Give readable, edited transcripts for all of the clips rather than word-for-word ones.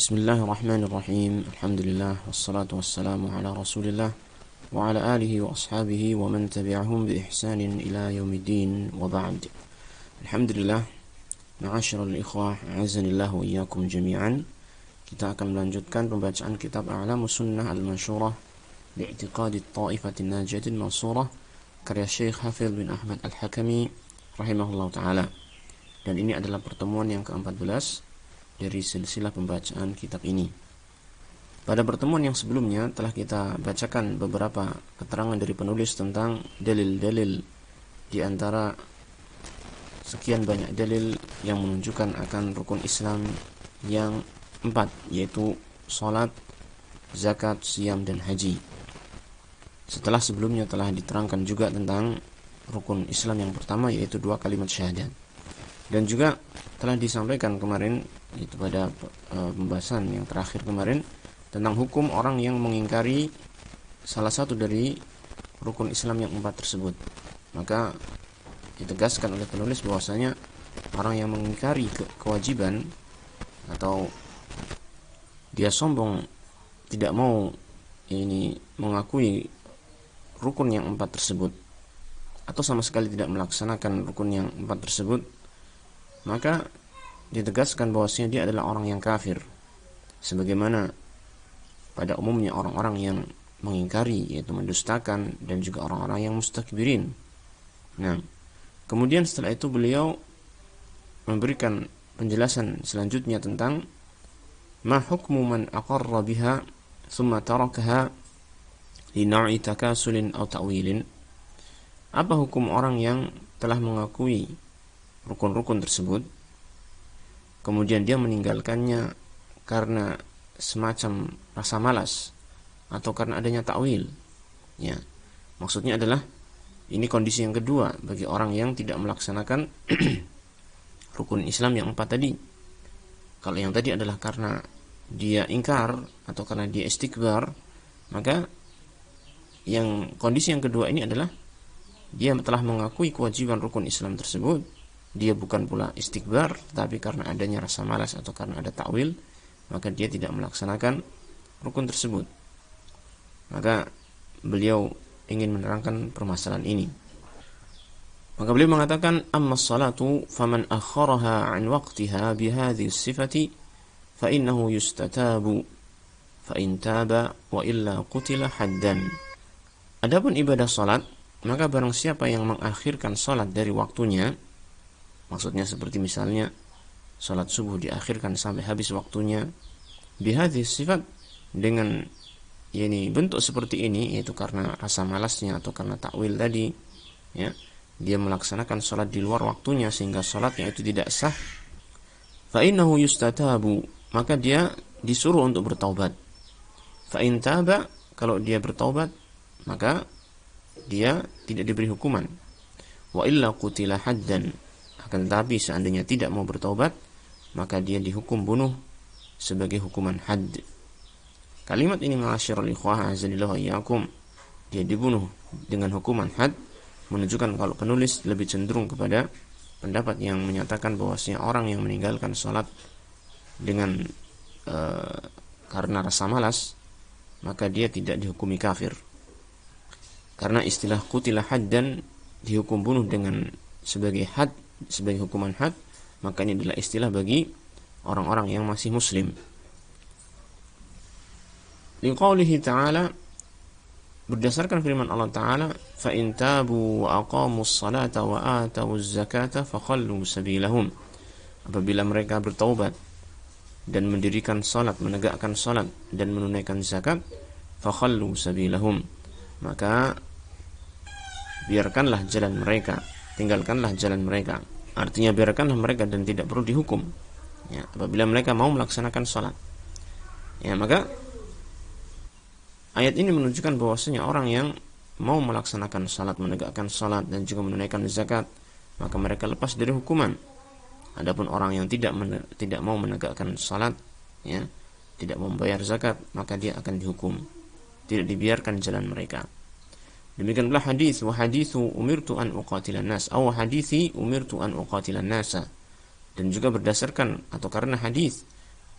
Bismillahirrahmanirrahim. Alhamdulillah wassalatu wassalamu ala Rasulillah wa ala alihi wa ashabihi wa man tabi'ahum bi ihsanin ila yaumiddin wa ba'd. Alhamdulillah, ma'asyiral ikhwah, a'azzanillah wa iyyakum jami'an. Kita akan melanjutkan pembacaan kitab A'lamus Sunnah Al-Mansyurah li'tiqadi at-ta'ifatin najiyatin mansurah karya Syekh Hafidz bin Ahmad Al-Hakami rahimahullah taala. Dan ini adalah pertemuan yang ke-14 dari silsilah pembacaan kitab ini. Pada pertemuan yang sebelumnya telah kita bacakan beberapa keterangan dari penulis tentang dalil-dalil, di antara sekian banyak dalil yang menunjukkan akan rukun Islam yang 4, yaitu salat, zakat, siam, dan haji. Setelah sebelumnya telah diterangkan juga tentang rukun Islam yang pertama, yaitu 2 kalimat syahadat. Dan juga telah disampaikan kemarin, itu pada pembahasan yang terakhir kemarin, tentang hukum orang yang mengingkari salah satu dari rukun Islam yang 4 tersebut. Maka ditegaskan oleh penulis bahwasanya orang yang mengingkari kewajiban atau dia sombong, tidak mau mengakui rukun yang 4 tersebut, atau sama sekali tidak melaksanakan rukun yang 4 tersebut, maka ditegaskan bahwasanya dia adalah orang yang kafir, sebagaimana pada umumnya orang-orang yang mengingkari, yaitu mendustakan, dan juga orang-orang yang mustakbirin. Nah, kemudian setelah itu beliau memberikan penjelasan selanjutnya tentang ma hukmu man aqarra biha thumma tarakaha li na'i takasulin aw ta'wilin. Apa hukum orang yang telah mengakui rukun-rukun tersebut, kemudian dia meninggalkannya karena semacam rasa malas atau karena adanya takwil. Ya, maksudnya adalah ini kondisi yang kedua bagi orang yang tidak melaksanakan rukun Islam yang 4 tadi. Kalau yang tadi adalah karena dia ingkar atau karena dia istikbar, maka yang kondisi yang kedua ini adalah dia telah mengakui kewajiban rukun Islam tersebut. Dia bukan pula istikbar, tetapi karena adanya rasa malas atau karena ada takwil, maka dia tidak melaksanakan rukun tersebut. Maka beliau ingin menerangkan permasalahan ini. Maka beliau mengatakan, amma salatu faman akharaha an waqtiha bihadhihi sifati fa innahu yustatabu fa in taba wa illa qutila haddan. Adapun ibadah salat, maka barang siapa yang mengakhirkan salat dari waktunya, maksudnya seperti misalnya salat subuh diakhirkan sampai habis waktunya, bihadhihi sifat, dengan bentuk seperti ini, yaitu karena rasa malasnya atau karena takwil tadi, ya, dia melaksanakan salat di luar waktunya sehingga salatnya itu tidak sah, fa innahu yustatabu, maka dia disuruh untuk bertaubat. Fa in taba, kalau dia bertaubat, maka dia tidak diberi hukuman. Wa illa qutila haddan, akan tetapi seandainya tidak mau bertaubat, maka dia dihukum bunuh sebagai hukuman hadd. Kalimat ini, ma'asyiral ikhwah, azanillahu iyyakum, dia dibunuh dengan hukuman hadd, menunjukkan kalau penulis lebih cenderung kepada pendapat yang menyatakan bahwasanya orang yang meninggalkan salat dengan karena rasa malas, maka dia tidak dihukumi kafir. Karena istilah qutila haddan, dihukum bunuh dengan sebagai hadd, sebagai hukuman had, maka ini adalah istilah bagi orang-orang yang masih muslim. Liqaulihi ta'ala, berdasarkan firman Allah Ta'ala, fa in tabu wa aqamus salata wa atawuz zakata fakhallu sabilahum. Apabila mereka bertaubat dan mendirikan salat, menegakkan salat dan menunaikan zakat, fakhallu sabilahum, maka biarkanlah jalan mereka, tinggalkanlah jalan mereka. Artinya biarkanlah mereka dan tidak perlu dihukum, ya, apabila mereka mau melaksanakan salat. Ya, maka ayat ini menunjukkan bahwasanya orang yang mau melaksanakan salat, menegakkan salat dan juga menunaikan zakat, maka mereka lepas dari hukuman. Adapun orang yang tidak mau menegakkan salat, ya, tidak membayar zakat, maka dia akan dihukum, tidak dibiarkan jalan mereka. Demikian pula hadis, wa hadithu umirtu an uqatilan nas, aw hadithi umirtu an uqatilan nasa. Dan juga berdasarkan atau karena hadis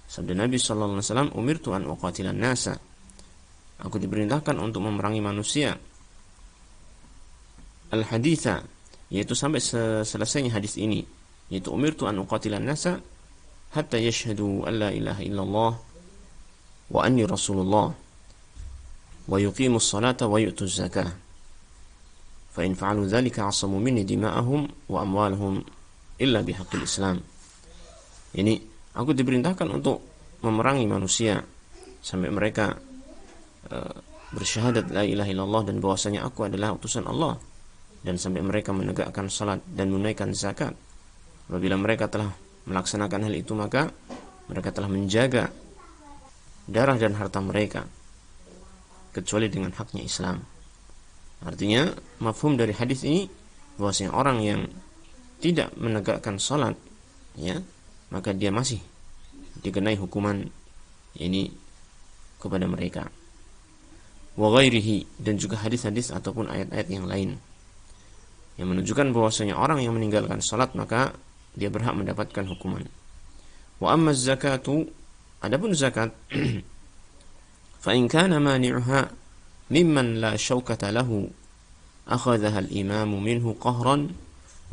Sabda Nabi sallallahu alaihi wasallam, "Umirtu an uqatilan nasa." Aku diperintahkan untuk memerangi manusia. Al-haditha, yaitu sampai selesainya hadis ini, yaitu umirtu an uqatilan nasa hatta yashhadu an la ilaha illallah wa anni rasulullah wa yuqimus salata wa yu'tuz zakah. Fa in fa'alu dzalika 'asamu minni dima'ahum wa amwalahum illa bihaqqil Islam. Ini aku diperintahkan untuk memerangi manusia sampai mereka bersyahadat la ilaha illallah dan bahwasanya aku adalah utusan Allah, dan sampai mereka menegakkan salat dan menunaikan zakat. Apabila mereka telah melaksanakan hal itu, maka mereka telah menjaga darah dan harta mereka kecuali dengan haknya Islam. Artinya mafhum dari hadis ini bahwasanya orang yang tidak menegakkan salat, ya, maka dia masih dikenai hukuman ini kepada mereka. Wa ghairihi, dan juga hadis-hadis ataupun ayat-ayat yang lain yang menunjukkan bahwasanya orang yang meninggalkan salat maka dia berhak mendapatkan hukuman. Wa amma zakatu, adapun zakat, fa in kana mani'uha mimman la syaukata lahu akhadhaha al-imamu minhu qahran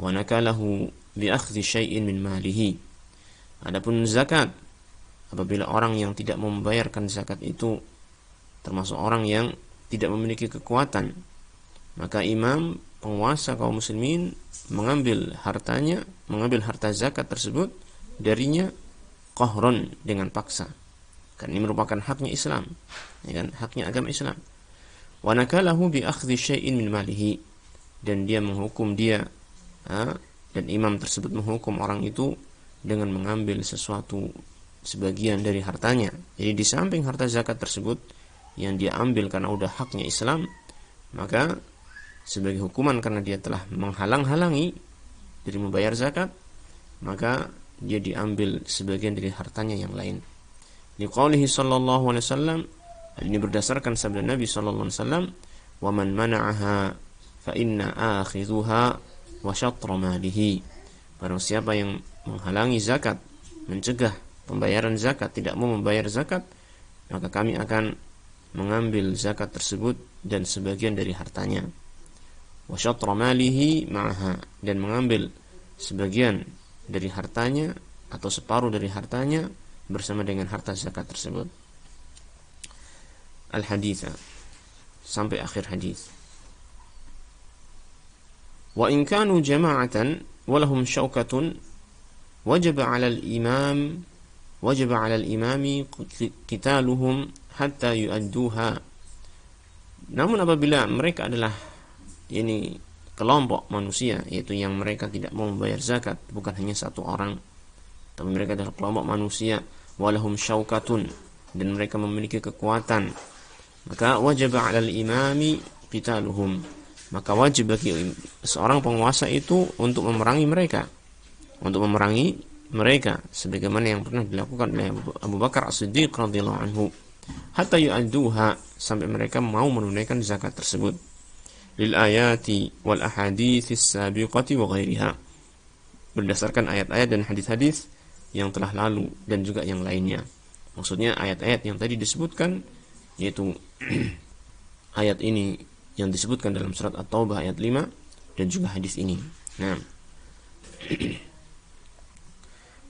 wa nakalahu bi akhdhi syai'in min malihi. Adapun zakat, apabila orang yang tidak membayarkan zakat itu termasuk orang yang tidak memiliki kekuatan, maka imam penguasa kaum muslimin mengambil hartanya, mengambil harta zakat tersebut darinya qahron, dengan paksa. Karena ini merupakan haknya Islam, ya kan? Haknya agama Islam. Wa nakalahu bi akhdhi syai'in min malihi, dan dia menghukum dia, dan imam tersebut menghukum orang itu dengan mengambil sesuatu sebagian dari hartanya. Jadi di samping harta zakat tersebut yang dia ambil karena udah haknya Islam, maka sebagai hukuman karena dia telah menghalang-halangi dari membayar zakat, maka dia diambil sebagian dari hartanya yang lain. Liqaulihi sallallahu alaihi wasallam, ini berdasarkan sabda Nabi sallallahu alaihi wasallam, "Wa man mana'aha fa inna akhidhuha wa syatra malihi." Barang siapa yang menghalangi zakat, mencegah pembayaran zakat, tidak mau membayar zakat, maka kami akan mengambil zakat tersebut dan sebagian dari hartanya. Wa syatra malihi ma'aha, dan mengambil sebagian dari hartanya atau separuh dari hartanya bersama dengan harta zakat tersebut. Al-haditha, sampai akhir hadis. Wa in kanu jama'atan wa lahum syaukatun wajaba 'ala al-imami qitaluhum hatta yu'adduha. Namun apabila mereka adalah ini kelompok manusia, yaitu yang mereka tidak mau membayar zakat, bukan hanya satu orang, tapi mereka adalah kelompok manusia, walahum syaukatun, dan mereka memiliki kekuatan, maka wajib 'alal imami qitaluhum, maka wajib bagi seorang penguasa itu untuk memerangi mereka, sebagaimana yang pernah dilakukan oleh Abu Bakar As-Siddiq radhiyallahu anhu, hatta yu'adduha, sampai mereka mau menunaikan zakat tersebut, lil ayati wal ahaditsis sabiqati wa ghairiha, berdasarkan ayat-ayat dan hadis-hadis yang telah lalu dan juga yang lainnya. Maksudnya ayat-ayat yang tadi disebutkan, yaitu ayat ini yang disebutkan dalam surat At-Taubah ayat 5, dan juga hadis ini. Nah,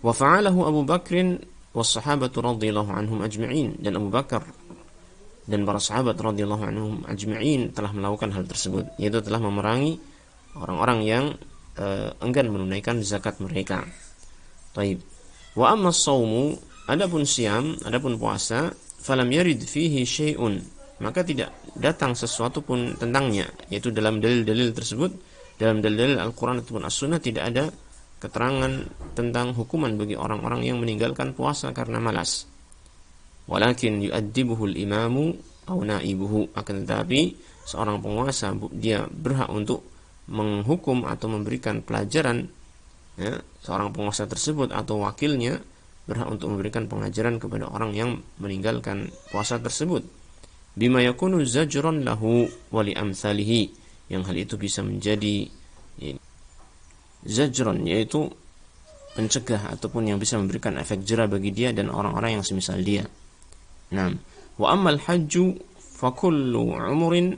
wa fa'alahu Abu Bakrin was sahabatu radhiyallahu anhum ajma'in, dan Abu Bakar dan para sahabat radhiyallahu anhum ajma'in telah melakukan hal tersebut, yaitu telah memerangi orang-orang yang enggan menunaikan zakat mereka. Baik. Wa amma as-shaumu, adapun siam, adapun puasa, falam yarid fihi syai'un, maka tidak datang sesuatu pun tentangnya, yaitu dalam dalil-dalil tersebut, dalam dalil Al-Qur'an ataupun As-Sunnah tidak ada keterangan tentang hukuman bagi orang-orang yang meninggalkan puasa karena malas. Walakin yu'addibuhu al-imamu aw na'ibuhu, akan tetapi seorang penguasa dia berhak untuk menghukum atau memberikan pelajaran, ya, seorang penguasa tersebut atau wakilnya berhak untuk memberikan pengajaran kepada orang yang meninggalkan puasa tersebut, bima yakunu zajran lahu wa li amsalihi, yang hal itu bisa menjadi zajran, yaitu pencegah ataupun yang bisa memberikan efek jera bagi dia dan orang-orang yang semisal dia. Nah, wa ammal hajju fakullu umril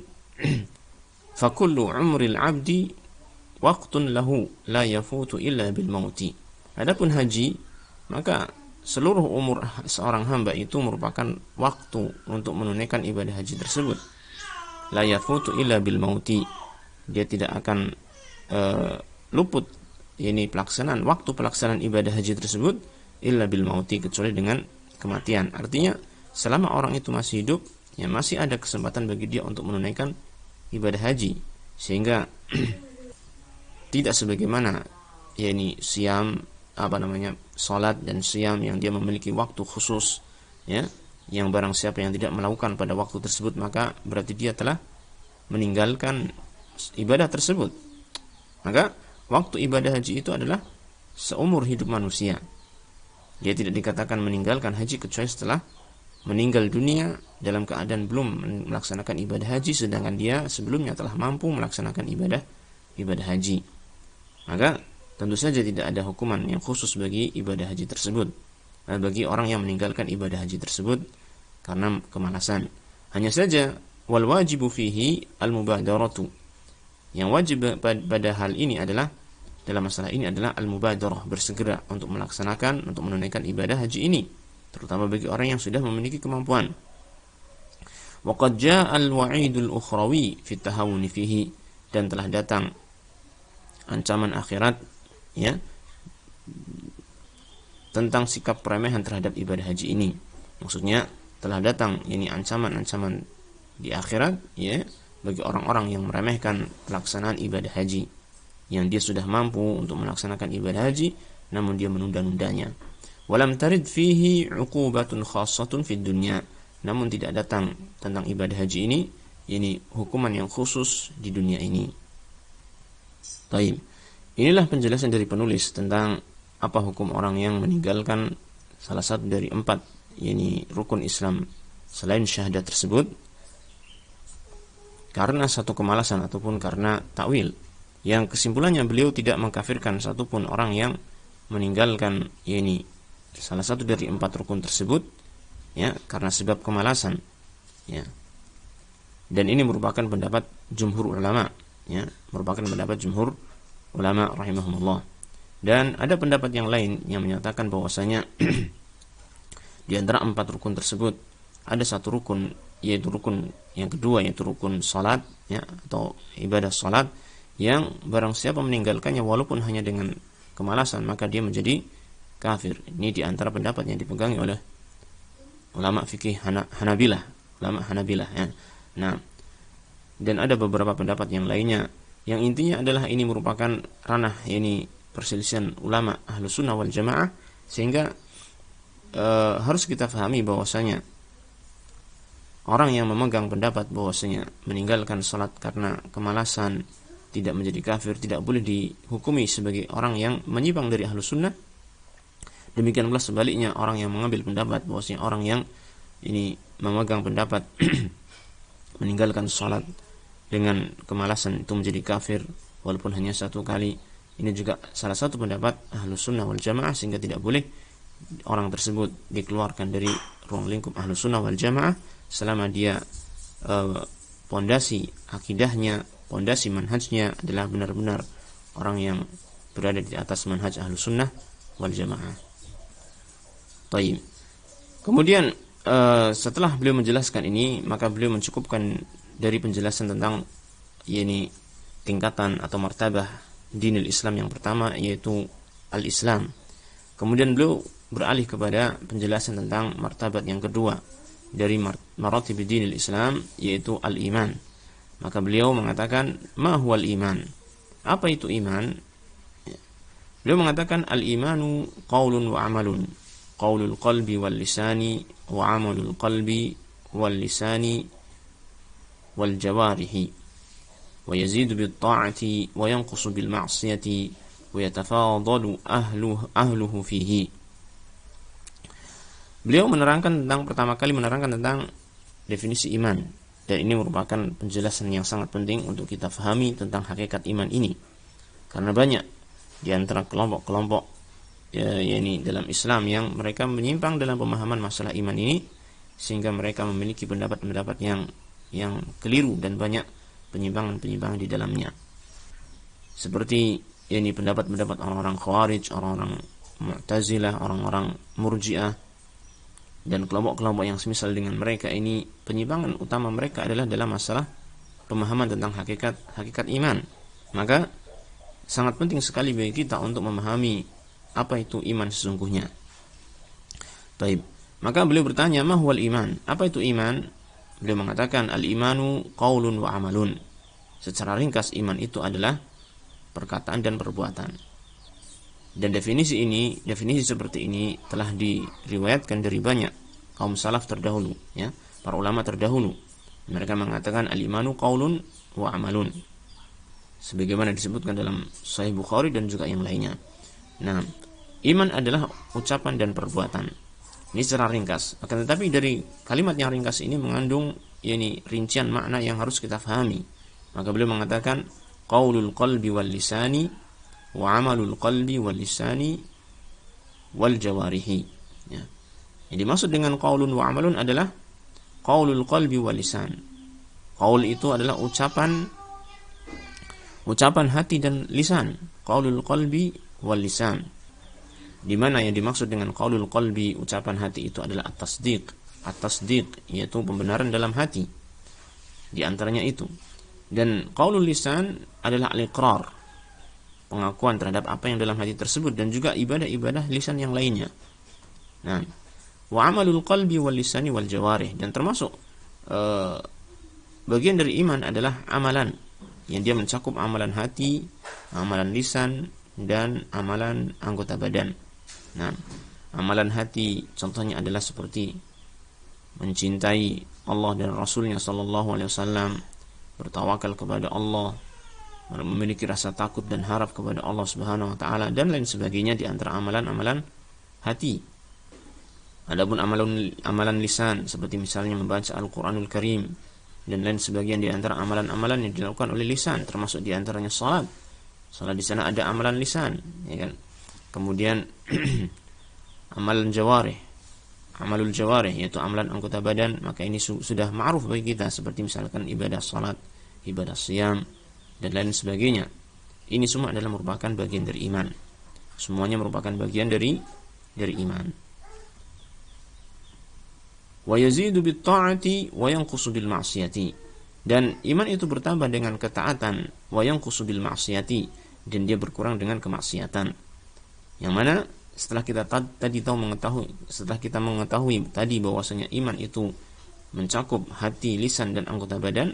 abdi waqtun lahu la yafutu illa bil mauti. Adapun haji, maka seluruh umur seorang hamba itu merupakan waktu untuk menunaikan ibadah haji tersebut. La yafutu illa bil mauti. Dia tidak akan luput waktu pelaksanaan ibadah haji tersebut illa bil mauti, kecuali dengan kematian. Artinya selama orang itu masih hidup, ya masih ada kesempatan bagi dia untuk menunaikan ibadah haji, sehingga tidak sebagaimana siam salat dan siam yang dia memiliki waktu khusus, ya, yang barang siapa yang tidak melakukan pada waktu tersebut maka berarti dia telah meninggalkan ibadah tersebut. Maka waktu ibadah haji itu adalah seumur hidup manusia. Dia tidak dikatakan meninggalkan haji kecuali setelah meninggal dunia dalam keadaan belum melaksanakan ibadah haji, sedangkan dia sebelumnya telah mampu melaksanakan ibadah haji. Maka tentu saja tidak ada hukuman yang khusus bagi ibadah haji tersebut, bagi orang yang meninggalkan ibadah haji tersebut karena kemalasan. Hanya saja wal wajibu fihi al mubadaratu. Yang wajib pada hal ini adalah, dalam masalah ini adalah al mubadarah, bersegera untuk menunaikan ibadah haji ini, terutama bagi orang yang sudah memiliki kemampuan. Wa qad jaa al wa'idul ukhrawi fi tahawuni fihi, dan telah datang ancaman akhirat, ya, tentang sikap peremehan terhadap ibadah haji ini. Maksudnya telah datang ancaman-ancaman di akhirat, ya, bagi orang-orang yang meremehkan pelaksanaan ibadah haji, yang dia sudah mampu untuk melaksanakan ibadah haji namun dia menunda-nundanya. Walam tarid fihi 'uqubatun khassatun fid dunya, namun tidak datang tentang ibadah haji ini hukuman yang khusus di dunia ini. Baik. Inilah penjelasan dari penulis tentang apa hukum orang yang meninggalkan salah satu dari 4 rukun Islam selain syahadat tersebut karena satu kemalasan ataupun karena takwil. Yang kesimpulannya beliau tidak mengkafirkan satupun orang yang meninggalkan salah satu dari 4 rukun tersebut, ya, karena sebab kemalasan, ya. Dan ini merupakan pendapat jumhur ulama, ya, merupakan pendapat jumhur ulama rahimahumullah. Dan ada pendapat yang lain yang menyatakan bahwasanya di antara 4 rukun tersebut ada satu rukun, yaitu rukun yang kedua, yaitu rukun salat, ya, atau ibadah salat, yang barang siapa meninggalkannya walaupun hanya dengan kemalasan maka dia menjadi kafir. Ini di antara pendapat yang dipegangi oleh ulama fikih Hanabilah, ya. Nah, dan ada beberapa pendapat yang lainnya, yang intinya adalah ini merupakan ranah perselisihan ulama Ahlus Sunnah wal Jamaah, sehingga harus kita pahami bahwasanya orang yang memegang pendapat bahwasanya meninggalkan salat karena kemalasan tidak menjadi kafir, tidak boleh dihukumi sebagai orang yang menyimpang dari Ahlus Sunnah. Demikian pula sebaliknya, orang yang mengambil pendapat bahwasanya orang yang memegang pendapat meninggalkan salat dengan kemalasan itu menjadi kafir walaupun hanya 1 kali, ini juga salah satu pendapat Ahlus Sunnah wal Jamaah, sehingga tidak boleh orang tersebut dikeluarkan dari ruang lingkup Ahlus Sunnah wal Jamaah selama dia pondasi akidahnya, pondasi manhajnya adalah benar-benar orang yang berada di atas manhaj Ahlus Sunnah wal Jamaah. Baik. Kemudian setelah beliau menjelaskan ini, maka beliau mencukupkan dari penjelasan tentang tingkatan atau martabah dinil Islam yang pertama, yaitu al-Islam. Kemudian beliau beralih kepada penjelasan tentang martabat yang kedua dari maratib dinil Islam, yaitu al-iman. Maka beliau mengatakan, ma huwal iman? Apa itu iman? Beliau mengatakan, al-imanu qaulun wa amalun. Qaulul qalbi wal lisani wa amalul qalbi wal lisani wal jawarihi. Wa yazidu bil ta'ati wa yanqusu bil ma'siyati wa yatafadalu ahluhu fihi. Beliau pertama kali menerangkan tentang definisi iman, dan ini merupakan penjelasan yang sangat penting untuk kita fahami tentang hakikat iman ini, karena banyak di antara kelompok-kelompok yakni dalam Islam yang mereka menyimpang dalam pemahaman masalah iman ini, sehingga mereka memiliki pendapat-pendapat yang keliru dan banyak penyimpangan-penyimpangan di dalamnya. Seperti yakni pendapat-pendapat orang-orang Khawarij, orang-orang Mu'tazilah, orang-orang Murji'ah, dan kelompok-kelompok yang semisal dengan mereka ini. Penyimpangan utama mereka adalah dalam masalah pemahaman tentang hakikat iman. Maka sangat penting sekali bagi kita untuk memahami apa itu iman sesungguhnya. Baik, maka beliau bertanya, ma huwal iman? Apa itu iman? Beliau mengatakan, al-imanu qaulun wa amalun. Secara ringkas, iman itu adalah perkataan dan perbuatan. Dan definisi seperti ini telah diriwayatkan dari banyak kaum salaf terdahulu, ya, para ulama terdahulu. Mereka mengatakan al-imanu qaulun wa amalun, sebagaimana disebutkan dalam Sahih Bukhari dan juga yang lainnya. Nah, iman adalah ucapan dan perbuatan. Ini secara ringkas. Akan tetapi dari kalimat yang ringkas ini mengandung rincian makna yang harus kita fahami. Maka beliau mengatakan qaulul qalbi wal lisani wa amalul qalbi wal lisani wal jawarihi. Ya. Yang dimaksud dengan qaulun wa amalun adalah qaulul qalbi wal lisan. Qaul itu adalah ucapan hati dan lisan. Qaulul qalbi wal lisan. Di mana yang dimaksud dengan qaulul qalbi, ucapan hati, itu adalah at-tasdiq. At-tasdiq yaitu pembenaran dalam hati. Di antaranya itu. Dan qaulul lisan adalah al-iqrar, pengakuan terhadap apa yang dalam hati tersebut, dan juga ibadah-ibadah lisan yang lainnya. Nah, wa amalul qalbi wal lisani wal jawarih, dan termasuk bagian dari iman adalah amalan yang dia mencakup amalan hati, amalan lisan, dan amalan anggota badan. Nah, amalan hati contohnya adalah seperti mencintai Allah dan Rasulnya sallallahu alaihi wasallam, bertawakal kepada Allah, memiliki rasa takut dan harap kepada Allah Subhanahu wa taala, dan lain sebagainya di antara amalan-amalan hati. Adapun amalan lisan seperti misalnya membaca Al-Qur'anul Karim dan lain sebagian di antara amalan-amalan yang dilakukan oleh lisan, termasuk di antaranya salat. Salat di sana ada amalan lisan, ya kan? Kemudian amalan jawarih, amalul jawarih yaitu amalan anggota badan, maka ini sudah ma'ruf bagi kita, seperti misalkan ibadah salat, ibadah siyam, dan lain sebagainya. Ini semua adalah merupakan bagian dari iman. Semuanya merupakan bagian dari iman. Wa yazidu bit ta'ati wa yanqusu bil ma'siyati. Dan iman itu bertambah dengan ketaatan, wa yanqusu bil ma'siyati, dan dia berkurang dengan kemaksiatan. Yang mana setelah kita mengetahui tadi bahwasanya iman itu mencakup hati, lisan, dan anggota badan,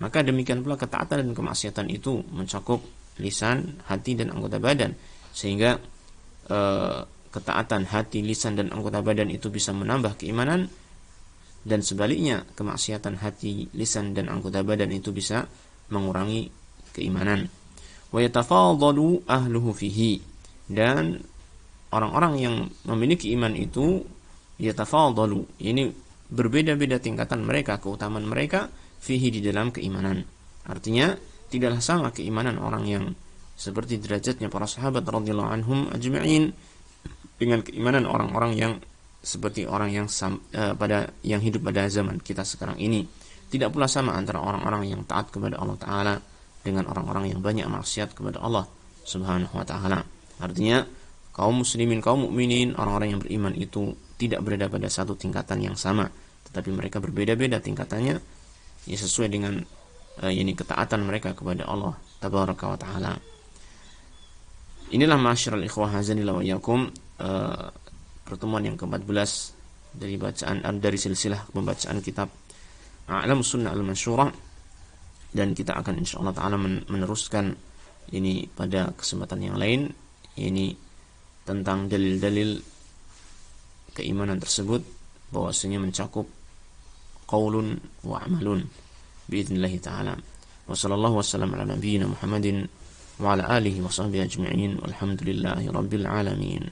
maka demikian pula ketaatan dan kemaksiatan itu mencakup lisan, hati, dan anggota badan. Sehingga ketaatan hati, lisan, dan anggota badan itu bisa menambah keimanan, dan sebaliknya kemaksiatan hati, lisan, dan anggota badan itu bisa mengurangi keimanan. Wa yatafadalu ahluhu fihi, dan orang-orang yang memiliki iman itu yatafadalu, ini berbeda-beda tingkatan mereka, keutamaan mereka fihi, di dalam keimanan. Artinya tidaklah sama keimanan orang yang seperti derajatnya para sahabat radhiyallahu anhum ajma'in dengan keimanan orang-orang yang seperti orang yang yang hidup pada zaman kita sekarang ini. Tidak pula sama antara orang-orang yang taat kepada Allah Ta'ala dengan orang-orang yang banyak maksiat kepada Allah Subhanahu wa Ta'ala. Artinya kaum muslimin, kaum mukminin, orang-orang yang beriman itu tidak berada pada satu tingkatan yang sama, tetapi mereka berbeda-beda tingkatannya, ya sesuai dengan ketaatan mereka kepada Allah Tabaraka wa Ta'ala. Inilah ma'asyiral ikhwah hazanillah wa iyyakum, pertemuan yang ke-14 dari silsilah pembacaan kitab A'lamus Sunnah Al-Mansyurah, dan kita akan insyaallah taala meneruskan ini pada kesempatan yang lain, ini tentang dalil-dalil keimanan tersebut bahwasanya mencakup qaulun wa amalun biidznillah taala. Wa sallallahu wasallam ala nabiyyina Muhammadin wa ala alihi wa sahbihi ajma'in walhamdulillahi rabbil alamin.